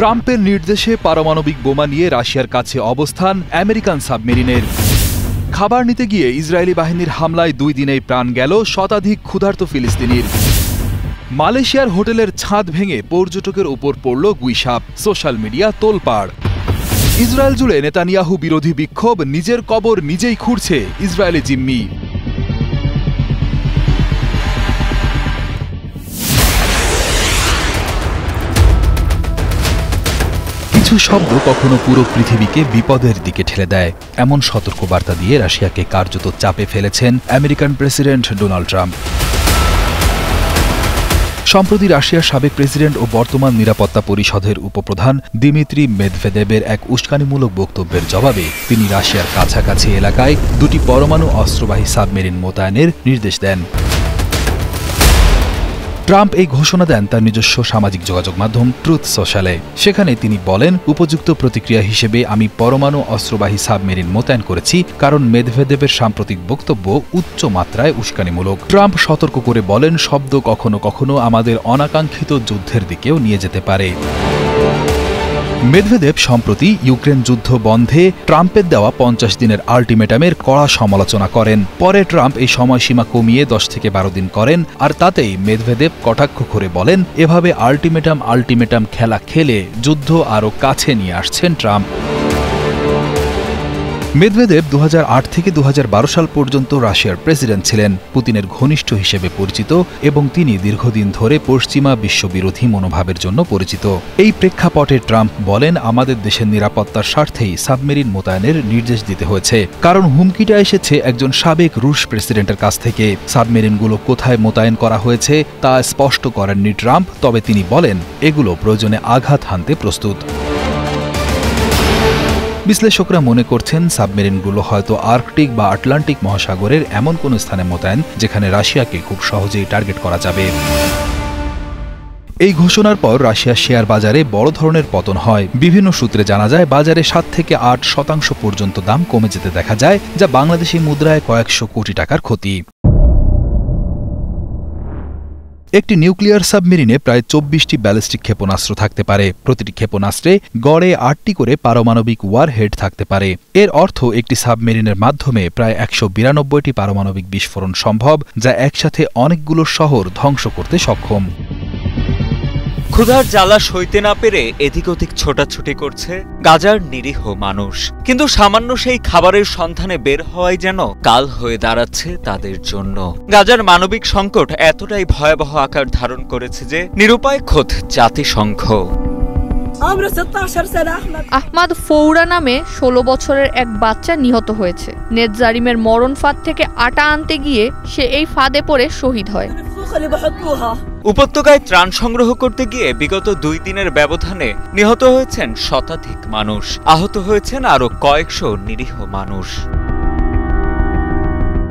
ট্রাম্পের নির্দেশে পারমাণবিক বোমা নিয়ে রাশিয়ার কাছে অবস্থান আমেরিকান সাবমেরিনের। খাবার নিতে গিয়ে ইসরায়েলি বাহিনীর হামলায় 2 দিনেই প্রাণ গেল শতাধিক ক্ষুধার্ত ফিলিস্তিনির। মালয়েশিয়ার হোটেলের ছাদ ভেঙে পর্যটকের ওপর পড়ল গুইসাপ, সোশ্যাল মিডিয়া তোলপাড়। ইসরায়েল জুড়ে নেতানিয়াহু বিরোধী বিক্ষোভ, নিজের কবর নিজেই খুঁড়ছে ইসরায়েলি জিম্মি। কিছু শব্দ কখনো পুরো পৃথিবীকে বিপদের দিকে ঠেলে দেয়, এমন সতর্কবার্তা দিয়ে রাশিয়াকে কার্যত চাপে ফেলেছেন আমেরিকান প্রেসিডেন্ট ডোনাল্ড ট্রাম্প। সম্প্রতি রাশিয়ার সাবেক প্রেসিডেন্ট ও বর্তমান নিরাপত্তা পরিষদের উপপ্রধান দিমিত্রি মেদভেদেবের এক উস্কানিমূলক বক্তব্যের জবাবে তিনি রাশিয়ার কাছাকাছি এলাকায় 2টি পরমাণু অস্ত্রবাহী সাবমেরিন মোতায়েনের নির্দেশ দেন। ট্রাম্প এই ঘোষণা দেন তার নিজস্ব সামাজিক যোগাযোগ মাধ্যম ট্রুথ সোশ্যালে। সেখানে তিনি বলেন, উপযুক্ত প্রতিক্রিয়া হিসেবে আমি পরমাণু অস্ত্রবাহী সাবমেরিন মোতায়েন করেছি, কারণ মেদভেদেবের সাম্প্রতিক বক্তব্য উচ্চ মাত্রায় উস্কানিমূলক। ট্রাম্প সতর্ক করে বলেন, শব্দ কখনো কখনো আমাদের অনাকাঙ্ক্ষিত যুদ্ধের দিকেও নিয়ে যেতে পারে। মেদভেদেব সম্প্রতি ইউক্রেন যুদ্ধ বন্ধে ট্রাম্পের দেওয়া 50 দিনের আল্টিমেটামের কড়া সমালোচনা করেন। পরে ট্রাম্প এই সময়সীমা কমিয়ে 10 থেকে 12 দিন করেন, আর তাতেই মেদভেদেব কটাক্ষ করে বলেন, এভাবে আল্টিমেটাম খেলা খেলে যুদ্ধ আরও কাছে নিয়ে আসছেন ট্রাম্প। মেদভেদেব 2008 থেকে 2012 সাল পর্যন্ত রাশিয়ার প্রেসিডেন্ট ছিলেন, পুতিনের ঘনিষ্ঠ হিসেবে পরিচিত এবং তিনি দীর্ঘদিন ধরে পশ্চিমা বিশ্ববিরোধী মনোভাবের জন্য পরিচিত। এই প্রেক্ষাপটে ট্রাম্প বলেন, আমাদের দেশের নিরাপত্তার স্বার্থেই সাবমেরিন মোতায়েনের নির্দেশ দিতে হয়েছে, কারণ হুমকিটা এসেছে একজন সাবেক রুশ প্রেসিডেন্টের কাছ থেকে। সাবমেরিনগুলো কোথায় মোতায়েন করা হয়েছে তা স্পষ্ট করেননি ট্রাম্প, তবে তিনি বলেন এগুলো প্রয়োজনে আঘাত হানতে প্রস্তুত। বিশ্লেষকরা মনে করছেন সাবমেরিনগুলো হয়তো আর্কটিক বা আটলান্টিক মহাসাগরের এমন কোন স্থানে মোতায়েন যেখানে রাশিয়াকে খুব সহজেই টার্গেট করা যাবে। এই ঘোষণার পর রাশিয়ার শেয়ার বাজারে বড় ধরনের পতন হয়। বিভিন্ন সূত্রে জানা যায়, বাজারে 7 থেকে 8% পর্যন্ত দাম কমে যেতে দেখা যায়, যা বাংলাদেশি মুদ্রায় কয়েকশো কোটি টাকার ক্ষতি। একটি নিউক্লিয়ার সাবমেরিনে প্রায় 24টি ব্যালিস্টিক ক্ষেপণাস্ত্র থাকতে পারে। প্রতিটি ক্ষেপণাস্ত্রে গড়ে 8টি করে পারমাণবিক ওয়ারহেড থাকতে পারে। এর অর্থ একটি সাবমেরিনের মাধ্যমে প্রায় 192টি পারমাণবিক বিস্ফোরণ সম্ভব, যা একসাথে অনেকগুলো শহর ধ্বংস করতে সক্ষম। ক্ষুধার জ্বালা সইতে না পেরে এদিক ওদিক ছোটাছুটি করছে গাজার নিরীহ মানুষ, কিন্তু সামান্য সেই খাবারের সন্ধানে বের হওয়াই যেন কাল হয়ে দাঁড়াচ্ছে তাদের জন্য। গাজার মানবিক সংকট এতটাই ভয়াবহ আকার ধারণ করেছে যে নিরুপায় খোদ জাতিসংঘ। আহমাদ ফৌরা নামে 16 বছরের এক বাচ্চা নিহত হয়েছে। নেতজারিমের মরণ ফাঁদ থেকে আটা আনতে গিয়ে সে এই ফাঁদে পড়ে শহীদ হয়। উপত্যকায় ত্রাণ সংগ্রহ করতে গিয়ে বিগত 2 দিনের ব্যবধানে নিহত হয়েছেন শতাধিক মানুষ, আহত হয়েছেন আরও কয়েকশো নিরীহ মানুষ।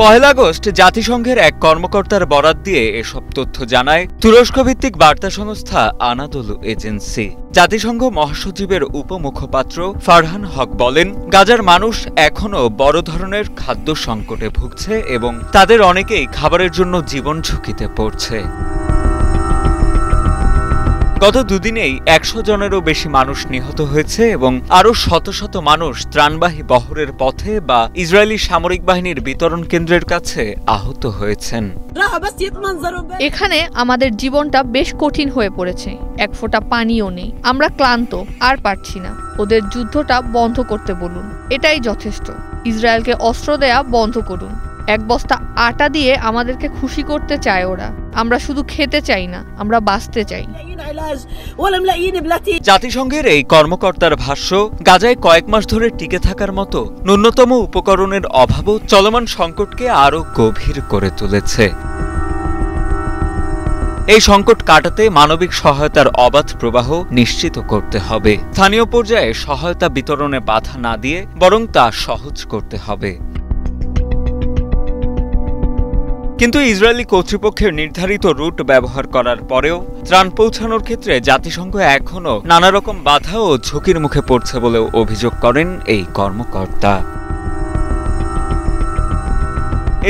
1 আগস্ট জাতিসংঘের এক কর্মকর্তার বরাত দিয়ে এসব তথ্য জানায় তুরস্ক ভিত্তিক বার্তা সংস্থা আনাদোলু এজেন্সি। জাতিসংঘ মহাসচিবের উপমুখপাত্র ফারহান হক বলেন, গাজার মানুষ এখনও বড় ধরনের খাদ্য সংকটে ভুগছে এবং তাদের অনেকেই খাবারের জন্য জীবন ঝুঁকিতে পড়ছে। গত 2 দিনেই 100 জনেরও বেশি মানুষ নিহত হয়েছে এবং আরও শত শত মানুষ ত্রাণবাহী বহরের পথে বা ইসরায়েলি সামরিক বাহিনীর বিতরণ কেন্দ্রের কাছে আহত হয়েছেন। এখানে আমাদের জীবনটা বেশ কঠিন হয়ে পড়েছে, এক ফোঁটা পানিও নেই। আমরা ক্লান্ত, আর পারছি না। ওদের যুদ্ধটা বন্ধ করতে বলুন, এটাই যথেষ্ট। ইসরায়েলকে অস্ত্র দেয়া বন্ধ করুন। 1 বস্তা আটা দিয়ে আমাদেরকে খুশি করতে চায় ওরা। আমরা শুধু খেতে চাই না, আমরা বাঁচতে চাই। জাতিসংঘের এই কর্মকর্তার ভাষ্য, গাজায় কয়েক মাস ধরে টিকে থাকার মতো ন্যূনতম উপকরণের অভাবও চলমান সংকটকে আরও গভীর করে তুলেছে। এই সংকট কাটাতে মানবিক সহায়তার অবাধ প্রবাহ নিশ্চিত করতে হবে। স্থানীয় পর্যায়ে সহায়তা বিতরণে বাধা না দিয়ে বরং তা সহজ করতে হবে। কিন্তু ইসরায়েলি কর্তৃপক্ষের নির্ধারিত রুট ব্যবহার করার পরেও ত্রাণ পৌঁছানোর ক্ষেত্রে জাতিসংঘ এখনও নানা রকম বাধা ও ঝুঁকির মুখে পড়ছে বলেও অভিযোগ করেন এই কর্মকর্তা।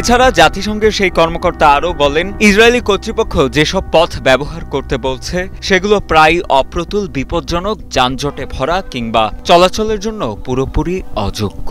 এছাড়া জাতিসংঘের সেই কর্মকর্তা আরও বলেন, ইসরায়েলি কর্তৃপক্ষ যেসব পথ ব্যবহার করতে বলছে সেগুলো প্রায় অপ্রতুল, বিপজ্জনক, যানজটে ভরা কিংবা চলাচলের জন্য পুরোপুরি অযোগ্য।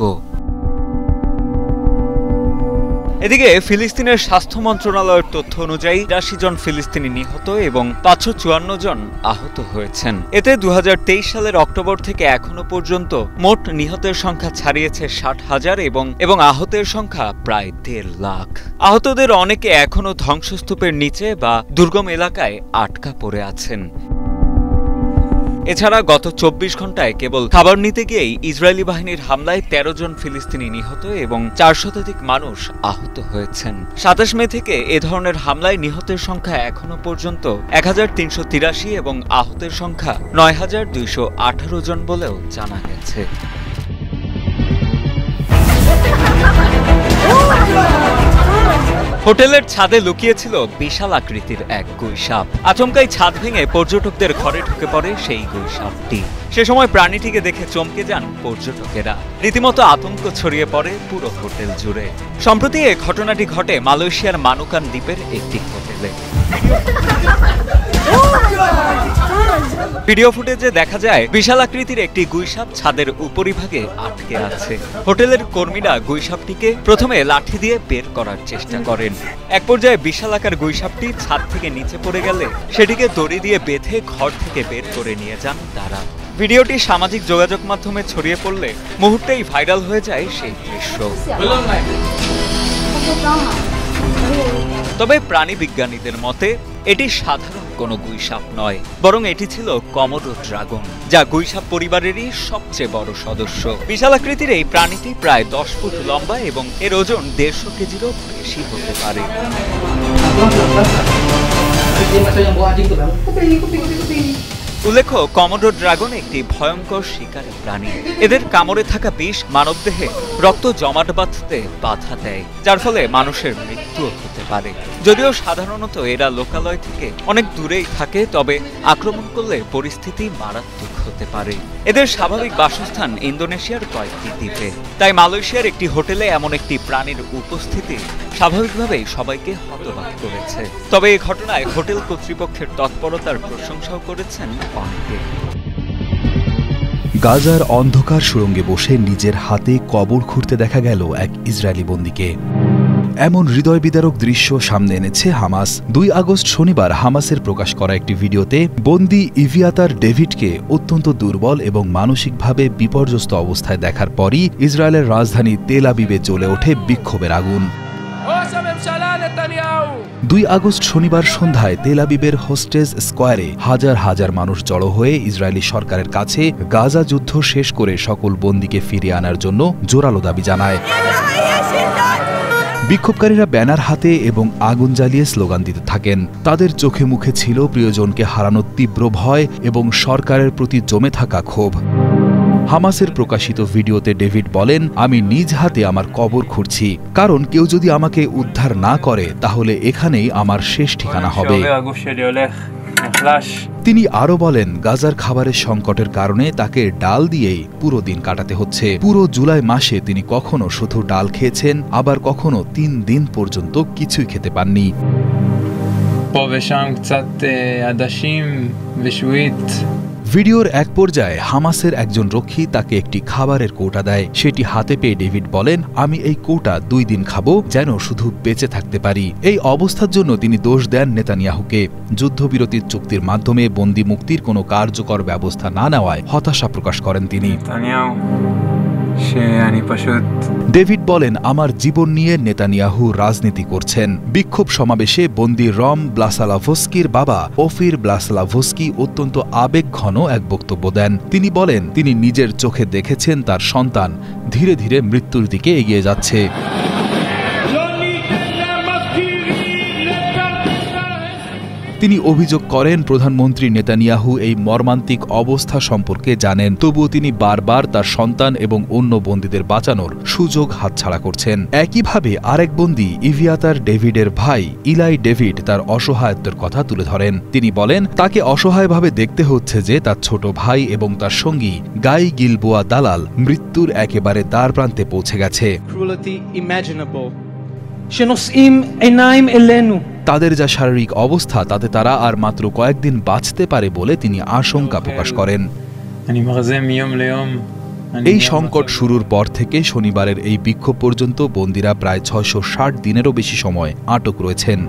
এদিকে ফিলিস্তিনের স্বাস্থ্য মন্ত্রণালয়ের তথ্য অনুযায়ী ৮৩ জন ফিলিস্তিনি নিহত এবং ৫৫৪ জন আহত হয়েছেন। এতে ২০২৩ সালের অক্টোবর থেকে এখনো পর্যন্ত মোট নিহতের সংখ্যা ছাড়িয়েছে ৬০,০০০ এবং আহতের সংখ্যা প্রায় ১.৫ লাখ। আহতদের অনেকে এখনো ধ্বংসস্তূপের নিচে বা দুর্গম এলাকায় আটকা পড়ে আছেন। এছাড়া গত ২৪ ঘন্টায় কেবল খাবার নিতে গিয়েই ইসরায়েলি বাহিনীর হামলায় ১৩ জন ফিলিস্তিনি নিহত এবং ৪০০ শতাধিক মানুষ আহত হয়েছেন। ২৭ মে থেকে এ ধরনের হামলায় নিহতের সংখ্যা এখনো পর্যন্ত ১৩৮৩ এবং আহতের সংখ্যা ৯,২১৮ জন বলেও জানা গেছে। হোটেলের ছাদে লুকিয়েছিল বিশাল আকৃতির এক গুইসাপ। আচমকাই ছাদ ভেঙে পর্যটকদের ঘরে ঢুকে পড়ে সেই গুইসাপটি। সে সময় প্রাণীটিকে দেখে চমকে যান পর্যটকেরা। রীতিমতো আতঙ্ক ছড়িয়ে পড়ে পুরো হোটেল জুড়ে। সম্প্রতি এই ঘটনাটি ঘটে মালয়েশিয়ার মানুকান দ্বীপের একটি হোটেলে। ভিডিও ফুটেজে দেখা যায় বিশাল আকৃতির একটি গুইসাপ ছাদের উপরিভাগে আটকে আছে। হোটেলের কর্মীরা গুইসাপটিকে প্রথমে লাঠি দিয়ে বের করার চেষ্টা করেন। এক পর্যায়ে বিশাল আকার গুইসাপটি ছাদ থেকে নিচে পড়ে গেলে সেটিকে দড়ি দিয়ে বেঁধে ঘর থেকে বের করে নিয়ে যান তারা। ভিডিওটি সামাজিক যোগাযোগ মাধ্যমে ছড়িয়ে পড়লে মুহূর্তেই ভাইরাল হয়ে যায় সেই দৃশ্য। তবে প্রাণী বিজ্ঞানীদের মতে এটি সাধারণ কোনো গুইসাপ নয়, বরং এটি ছিল কমোডো ড্রাগন, যা গুইসাপ পরিবারেরই সবচেয়ে বড় সদস্য। বিশাল আকৃতির এই প্রাণীটি প্রায় ১০ ফুট লম্বা এবং এর ওজন ১৫০ কেজিরও বেশি হতে পারে। উল্লেখ্য, কমোডো ড্রাগন একটি ভয়ঙ্কর শিকারী প্রাণী। এদের কামড়ে থাকা বিষ মানবদেহে রক্ত জমাট বাঁধতে বাধা দেয়, যার ফলে মানুষের মৃত্যুও হতে পারে। যদিও সাধারণত এরা লোকালয় থেকে অনেক দূরেই থাকে, তবে আক্রমণ করলে পরিস্থিতি মারাত্মক হতে পারে। এদের স্বাভাবিক বাসস্থান ইন্দোনেশিয়ার কয়েকটি দ্বীপে। তাই মালয়েশিয়ার একটি হোটেলে এমন একটি প্রাণীর উপস্থিতি স্বাভাবিকভাবেই সবাইকে হতবাক করেছে। তবে এই ঘটনায় হোটেল কর্তৃপক্ষের তৎপরতার প্রশংসাও করেছেন অনেকে। গাজার অন্ধকার সুড়ঙ্গে বসে নিজের হাতে কবর খুঁড়তে দেখা গেল এক ইসরায়েলি বন্দীকে। এমন হৃদয় বিদারক দৃশ্য সামনে এনেছে হামাস। ২ আগস্ট শনিবার হামাসের প্রকাশ করা একটি ভিডিওতে বন্দী ইভিয়াতার ডেভিডকে অত্যন্ত দুর্বল এবং মানসিকভাবে বিপর্যস্ত অবস্থায় দেখার পরই ইসরায়েলের রাজধানী তেল আবিবে জ্বলে ওঠে বিক্ষোভের আগুন। ২ আগস্ট শনিবার সন্ধ্যায় তেল আবিবের হোস্টেজ স্কোয়ারে হাজার হাজার মানুষ জড়ো হয়ে ইসরায়েলি সরকারের কাছে গাজা যুদ্ধ শেষ করে সকল বন্দীকে ফিরিয়ে আনার জন্য জোরালো দাবি জানায়। বিক্ষোভকারীরা ব্যানার হাতে এবং আগুন জ্বালিয়ে স্লোগান দিতে থাকেন। তাদের চোখে মুখে ছিল প্রিয়জনকে হারানোর তীব্র ভয় এবং সরকারের প্রতি জমে থাকা ক্ষোভ। হামাসের প্রকাশিত ভিডিওতে ডেভিড বলেন, আমি নিজ হাতে আমার কবর খুঁড়ছি, কারণ কেউ যদি আমাকে উদ্ধার না করে তাহলে এখানেই আমার শেষ ঠিকানা হবে। তিনি আরও বলেন, গাজার খাবারের সংকটের কারণে তাকে ডাল দিয়েই পুরো দিন কাটাতে হচ্ছে। পুরো জুলাই মাসে তিনি কখনো শুধু ডাল খেয়েছেন, আবার কখনো ৩ দিন পর্যন্ত কিছুই খেতে পাননি। ভিডিওর এক পর্যায়ে হামাসের একজন রক্ষী তাকে একটি খাবারের কৌটা দেয়। সেটি হাতে পেয়ে ডেভিড বলেন, আমি এই কৌটা ২ দিন খাবো, যেন শুধু বেঁচে থাকতে পারি। এই অবস্থার জন্য তিনি দোষ দেন নেতানিয়াহুকে। যুদ্ধবিরতির চুক্তির মাধ্যমে বন্দী মুক্তির কোনো কার্যকর ব্যবস্থা না নেওয়ায় হতাশা প্রকাশ করেন তিনি। ডেভিড বলেন, আমার জীবন নিয়ে নেতানিয়াহু রাজনীতি করছেন। বিক্ষোভ সমাবেশে বন্দী রম ব্লাসালাভস্কির বাবা ওফির ব্লাসালাভস্কি অত্যন্ত আবেগঘন এক বক্তব্য দেন। তিনি বলেন, তিনি নিজের চোখে দেখেছেন তার সন্তান ধীরে ধীরে মৃত্যুর দিকে এগিয়ে যাচ্ছে। তিনি অভিযোগ করেন, প্রধানমন্ত্রী নেতানিয়াহু এই মর্মান্তিক অবস্থা সম্পর্কে জানেন, তবুও তিনি বারবার তার সন্তান এবং অন্য বন্দীদের বাঁচানোর সুযোগ হাতছাড়া করছেন। একইভাবে আরেক বন্দী ইভিয়াতার ডেভিডের ভাই ইলাই ডেভিড তার অসহায়ত্বের কথা তুলে ধরেন। তিনি বলেন, তাকে অসহায়ভাবে দেখতে হচ্ছে যে তার ছোট ভাই এবং তার সঙ্গী গাই গিলবোয়া দালাল মৃত্যুর একেবারে দ্বার প্রান্তে পৌঁছে গেছে। שנושאים עיניים אלינו. তাদের যা শারীরিক অবস্থা তাতে তারা আর মাত্র কয়েকদিন বাঁচতে পারে বলে তিনি আশঙ্কা প্রকাশ করেন। אני מרזה מיום ליום. এই সংকট শুরুর পর থেকে শনিবারের এই বিক্ষোভ পর্যন্ত বন্দীরা প্রায় ৬৬০ দিনেরও বেশি সময় আটক রয়েছেন,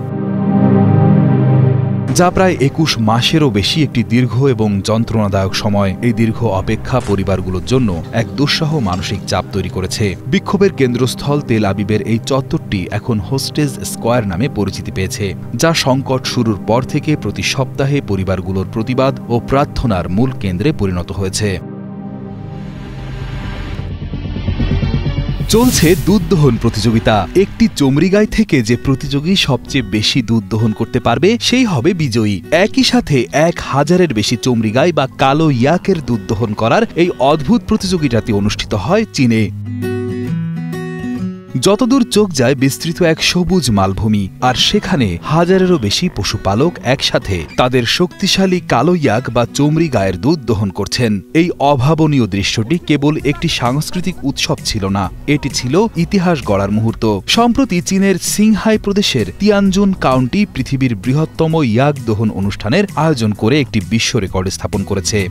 যা প্রায় ২১ মাসেরও বেশি একটি দীর্ঘ এবং যন্ত্রণাদায়ক সময়। এই দীর্ঘ অপেক্ষা পরিবারগুলোর জন্য এক দুঃসহ মানসিক চাপ তৈরি করেছে। বিক্ষোভের কেন্দ্রস্থল তেল আবিবের এই চত্বরটি এখন হোস্টেজ স্কোয়ার নামে পরিচিতি পেয়েছে, যা সংকট শুরুর পর থেকে প্রতি সপ্তাহে পরিবারগুলোর প্রতিবাদ ও প্রার্থনার মূল কেন্দ্রে পরিণত হয়েছে। চলছে দুধ দহন প্রতিযোগিতা। একটি চমড়িগাই থেকে যে প্রতিযোগী সবচেয়ে বেশি দুধ দহন করতে পারবে সেই হবে বিজয়ী। একই সাথে ১,০০০-এর বেশি চমড়িগাই বা কালো ইয়াকের দুধ দহন করার এই অদ্ভুত প্রতিযোগিতাটি অনুষ্ঠিত হয় চীনে। যতদূর চোখ যায় বিস্তৃত এক সবুজ মালভূমি, আর সেখানে হাজারেরও বেশি পশুপালক একসাথে তাদের শক্তিশালী কালো ইয়াক বা চমড়ি গায়ের দুধ দহন করছেন। এই অভাবনীয় দৃশ্যটি কেবল একটি সাংস্কৃতিক উৎসব ছিল না, এটি ছিল ইতিহাস গড়ার মুহূর্ত। সম্প্রতি চীনের সিংহাই প্রদেশের তিয়ানজুন কাউন্টি পৃথিবীর বৃহত্তম ইয়াক দহন অনুষ্ঠানের আয়োজন করে একটি বিশ্ব রেকর্ড স্থাপন করেছে।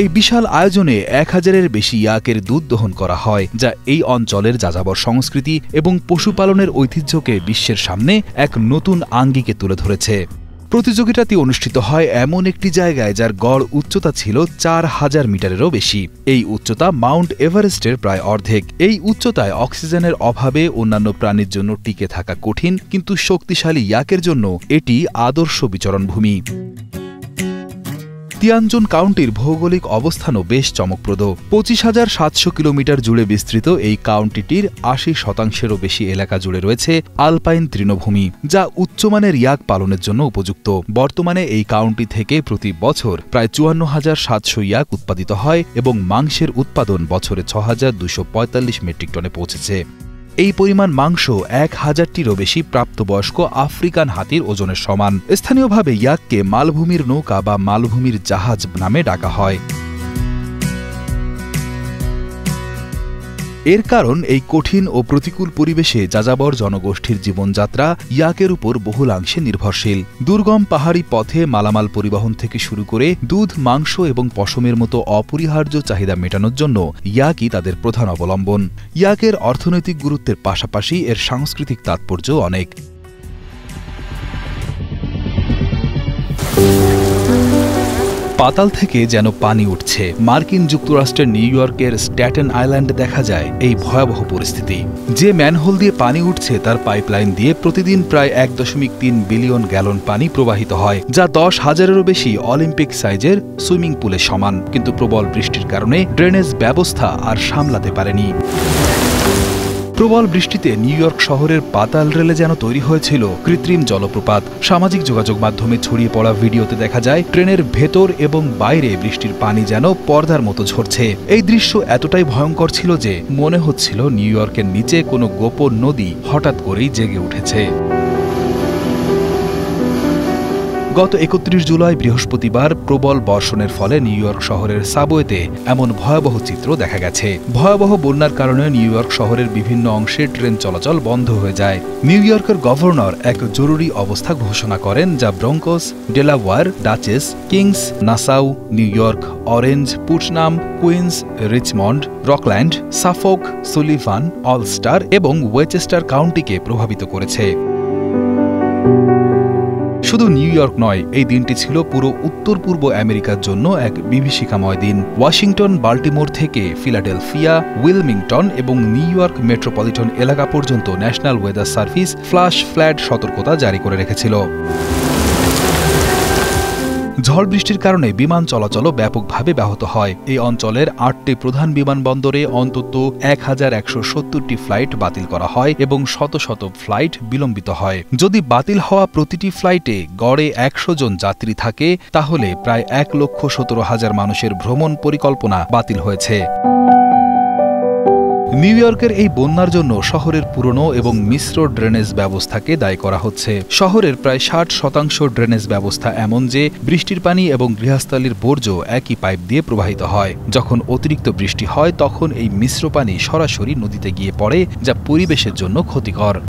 এই বিশাল আয়োজনে ১,০০০-এর বেশি ইয়াকের দুধ দহন করা হয়, যা এই অঞ্চলের যাযাবর সংস্কৃতি এবং পশুপালনের ঐতিহ্যকে বিশ্বের সামনে এক নতুন আঙ্গিকে তুলে ধরেছে। প্রতিযোগিতাটি অনুষ্ঠিত হয় এমন একটি জায়গায় যার গড় উচ্চতা ছিল ৪,০০০ মিটারেরও বেশি। এই উচ্চতা মাউন্ট এভারেস্টের প্রায় অর্ধেক। এই উচ্চতায় অক্সিজেনের অভাবে অন্যান্য প্রাণীর জন্য টিকে থাকা কঠিন, কিন্তু শক্তিশালী ইয়াকের জন্য এটি আদর্শ বিচরণভূমি। তিয়ানজুন কাউন্টির ভৌগোলিক অবস্থানও বেশ চমকপ্রদ। ২৫,৭০০ কিলোমিটার জুড়ে বিস্তৃত এই কাউন্টিটির ৮০%-এরও বেশি এলাকা জুড়ে রয়েছে আলপাইন তৃণভূমি, যা উচ্চমানের ইয়াক পালনের জন্য উপযুক্ত। বর্তমানে এই কাউন্টি থেকে প্রতি বছর প্রায় ৫৪,৭০০ ইয়াক উৎপাদিত হয় এবং মাংসের উৎপাদন বছরে ৬,২৪৫ মেট্রিক টনে পৌঁছেছে। এই পরিমাণ মাংস ১,০০০-টিরও বেশি প্রাপ্তবয়স্ক আফ্রিকান হাতির ওজনের সমান। স্থানীয়ভাবে ইয়াককে মালভূমির নৌকা বা মালভূমির জাহাজ নামে ডাকা হয়। এর কারণ এই কঠিন ও প্রতিকূল পরিবেশে যাযাবর জনগোষ্ঠীর জীবনযাত্রা ইয়াকের উপর বহুলাংশে নির্ভরশীল। দুর্গম পাহাড়ি পথে মালামাল পরিবহন থেকে শুরু করে দুধ, মাংস এবং পশমের মতো অপরিহার্য চাহিদা মেটানোর জন্য ইয়াকই তাদের প্রধান অবলম্বন। ইয়াকের অর্থনৈতিক গুরুত্বের পাশাপাশি এর সাংস্কৃতিক তাৎপর্যও অনেক। পাতাল থেকে যেন পানি উঠছে। মার্কিন যুক্তরাষ্ট্রের নিউ ইয়র্কের স্ট্যাটেন আইল্যান্ডে দেখা যায় এই ভয়াবহ পরিস্থিতি। যে ম্যানহোল দিয়ে পানি উঠছে তার পাইপলাইন দিয়ে প্রতিদিন প্রায় ১.৩ বিলিয়ন গ্যালন পানি প্রবাহিত হয়, যা ১০,০০০-এরও বেশি অলিম্পিক সাইজের সুইমিং পুলের সমান। কিন্তু প্রবল বৃষ্টির কারণে ড্রেনেজ ব্যবস্থা আর সামলাতে পারেনি। প্রবল বৃষ্টিতে নিউ ইয়র্ক শহরের পাতাল রেলে যেন তৈরি হয়েছিল কৃত্রিম জলপ্রপাত। সামাজিক যোগাযোগ মাধ্যমে ছড়িয়ে পড়া ভিডিওতে দেখা যায় ট্রেনের ভেতর এবং বাইরে বৃষ্টির পানি যেন পর্দার মতো ঝরছে। এই দৃশ্য এতটাই ভয়ঙ্কর ছিল যে মনে হচ্ছিল নিউ ইয়র্কের নিচে কোনো গোপন নদী হঠাৎ করেই জেগে উঠেছে। গত ৩১ জুলাই বৃহস্পতিবার প্রবল বর্ষণের ফলে নিউ ইয়র্ক শহরের সাবওয়েতে এমন ভয়াবহ চিত্র দেখা গেছে। ভয়াবহ বন্যার কারণে নিউ ইয়র্ক শহরের বিভিন্ন অংশে ট্রেন চলাচল বন্ধ হয়ে যায়। নিউ ইয়র্কের গভর্নর এক জরুরি অবস্থা ঘোষণা করেন, যা Bronx, Delaware, Dutchess, Kings, Nassau, New York, Orange, Putnam, Queens, Richmond, Rockland, Suffolk, Sullivan, Ulster এবং ওয়েচেস্টার কাউন্টিকে প্রভাবিত করেছে। শুধু নিউ ইয়র্ক নয়, এই দিনটি ছিল পুরো উত্তর পূর্ব আমেরিকার জন্য এক বিভীষিকাময় দিন। ওয়াশিংটন, বাল্টিমোর থেকে ফিলাডেলফিয়া, উইলমিংটন এবং নিউ ইয়র্ক মেট্রোপলিটন এলাকা পর্যন্ত national weather service flash flood সতর্কতা জারি করে রেখেছিল। ঝড় বৃষ্টির কারণে বিমান চলাচলও ব্যাপকভাবে ব্যাহত হয়। এই অঞ্চলের ৮টি প্রধান বিমানবন্দরে অন্তত ১,১৭০টি ফ্লাইট বাতিল করা হয় এবং শত শত ফ্লাইট বিলম্বিত হয়। যদি বাতিল হওয়া প্রতিটি ফ্লাইটে গড়ে ১০০ জন যাত্রী থাকে, তাহলে প্রায় ১,১৭,০০০ মানুষের ভ্রমণ পরিকল্পনা বাতিল হয়েছে। নিউ ইয়র্কের এই বন্যার জন্য শহরের পুরনো এবং মিশ্র ড্রেনেজ ব্যবস্থাকে দায়ী করা হচ্ছে। শহরের প্রায় 60% ড্রেনেজ ব্যবস্থা এমন যে বৃষ্টির পানি এবং গৃহস্থালির বর্জ্য একই পাইপ দিয়ে প্রবাহিত হয়। যখন অতিরিক্ত বৃষ্টি হয় তখন এই মিশ্র পানি সরাসরি নদীতে গিয়ে পড়ে, যা পরিবেশের জন্য ক্ষতিকর।